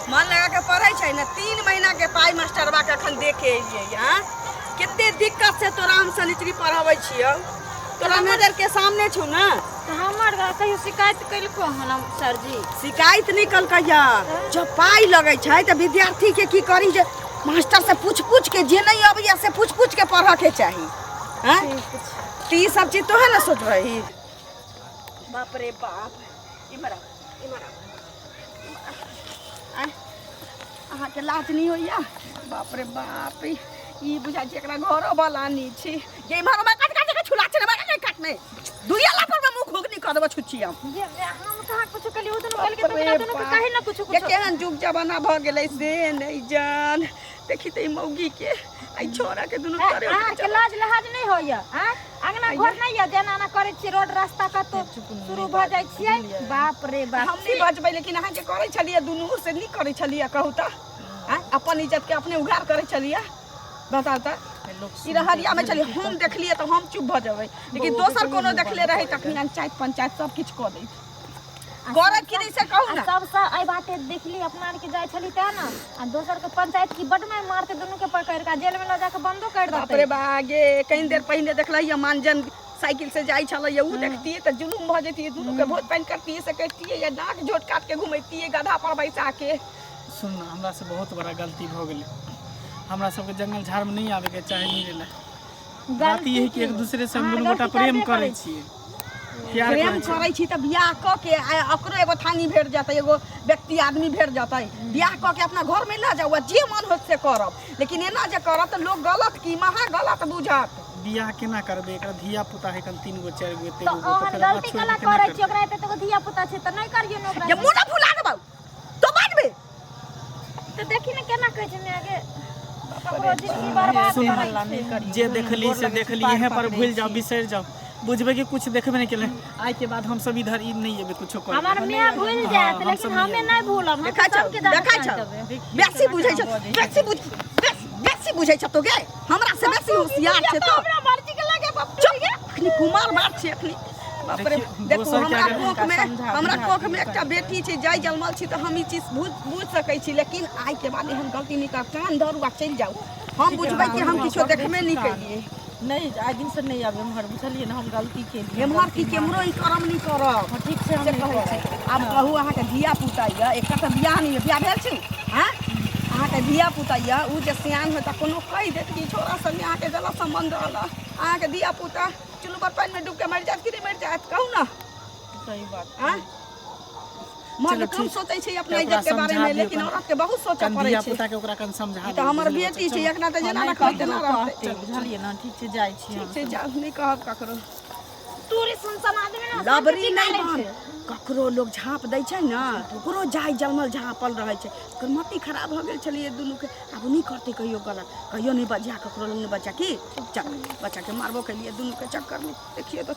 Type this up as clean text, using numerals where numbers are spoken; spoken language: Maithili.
मन लगा के पढ़े छै ना 3 महीना के पाई मास्टरबा के अखन देखे एलिए। हां कितने दिक्कत से तोरा हम सनिचरी पढ़ाबै छियो, तोरा नजर के सामने छु ना। तो हमर कहियो शिकायत कइलको हन सर जी? शिकायत नहीं कलकैया, जब पाई लगे छै त विद्यार्थी के की करी जे मास्टर से पूछ के जे नहीं अबैया से पूछ के पढ़ के चाहिए। हां ती सब चीज तो है ना सोच रही। बाप रे बाप इमरा अहाँ के लाज नहीं होइया। बाप रे बाप ई बुझा जे एकरा घरो वाला नी छी जे इमहर में काट के छुला छे ना नहीं काटने दुइया लापर में मुंह घोगनी कर देबो छुचिया। ये हम कहां कुछ कली उधर बोल के तो दोनों के काहे ना कुछ ये केहन जुग जमाना भ गेलै से नहीं जान। देखी त ई मौगी के आई छोरा के दुनु करे के लाज लहाज नहीं होइया। हां अंगना घर नहीं है जेना ना करे छी रोड रास्ता का तो शुरू भ जाय छियै। बाप रे बाप हम नहीं बजबै लेकिन अहाँ जे करे छलिए दुनु से नहीं करे छलिए कहू त। हां अपन इज्जत के अपने उघार करे छलिए बताओ त। ई रहरिया में चलिए हम देखलिए तो हम चुप भ जबै लेकिन दोसर कोनो देखले रही तखनी पंचायत सब किछ क दै गौरव की से कहू ना सब आई बाटे देखली अपना के जाय छली त ना आ दोसर के पंचायत की बड में मारते दोनों के पकड़ के जेल में ल जाके बंदो कर देते। बाप रे बागे कहीं देर पहले देखलिए मानजन साइकिल से जाय छले उ देखती त जुलूम भ जती दोनों के बहुत पैन करती से कहती या नाक झोट काट के घुमैती गधा पर बैसा के। सुन हमरा से बहुत बड़ा गलती भ गेलै। हमरा सब के जंगल झाड़ में नहीं आवे के चाहे नहीं रहले। बात ये है कि एक दूसरे से हम दुनू गोटा प्रेम करे छी, प्रेम करे छी त बियाह क के ओकरो एगो थानी भेट जाता एगो व्यक्ति आदमी भेट जाता बियाह क के अपना घर में ला जाओ जे मन होत से करब लेकिन एना जे करब त लोग गलत की महा गलत बुझत। बियाह केना करबे एकरा धिया पुता है कन 3 गो 4 गो एते तो गो गलती कला करे छी ओकरा एते तो धिया पुता छै त नहीं करियो न ओकरा ये मुंह ना फुला देबौ तो बाजबे तो देखी न केना कहै छै मैं आगे ककरो जिंदगी बर्बाद सुन जे देखली से देखली यहीं पर भूल जाओ बिसर जाओ बुझबे कि कुछ देखबे नहीं केले आज के बाद हम सब इधर ई नहीं एबे कुछो कर हमार मियां भूल जात लेकिन हमें नहीं भूलब हम सबके देखा छ बेसी बुझै छ बेसी बुझै छ तो गे हमरा से बेसी होशियार छै तो हमरा मर्जी के लगे पप्पू गे अखनी कुमार बात छै अखनी। बाप रे देखो हमरा कोख में एकटा बेटी छै जाय जलमल छी तो हम ई चीज बुझ सकै छी लेकिन आइ के बाद एहन गलती नहीं कर कान धरू आ चल जाऊ हम बुझबै कि हम किछो देखबे नहीं कइलिए नहीं आज दिन से नहीं आबे हमर बुझलिए ना हम गलती के लिए हमर की केमरो ई करम नहीं करब ठीक से हम कहै छै। आब कहू अहाँ के धिया पुता या एकटा त बियाह नहीं बियाह भेल छै। हां अहाँ के धिया पुता या उ जे सियान होता कोनो कहि देत कि छोरा संगे अहाँ के गलत संबंध रहल अहाँ के धिया पुता चुल्लू पर पानी में डूब के मर जात कि नहीं मर जात कहू ना। सही बात हां मन कम सोचै छै अपना इज्जत के बारे में लेकिन औरत के बहुत सोचै पड़ै धिया छै। पुता के ओकरा कन समझा त हमर बेटी छै एकना त जेना ना कहते ना रहते बुझलिए ना ठीक से जाय छी ठीक से जा नहीं कहब ककरो तूरी सुन समाज में ना लबरी नहीं बन ककरो लोग झाँप दै छै ना ओकरो जाय जलमल झाँपल रहे छै ओकर मति खराब भ गेल छलिए दुनू के अब नहीं करते कहियो गलत कहियो नहीं बजा ककरो लोग नहीं बचा की चल बच्चा के मारबो के लिए दुनू के चक्कर में देखिए तो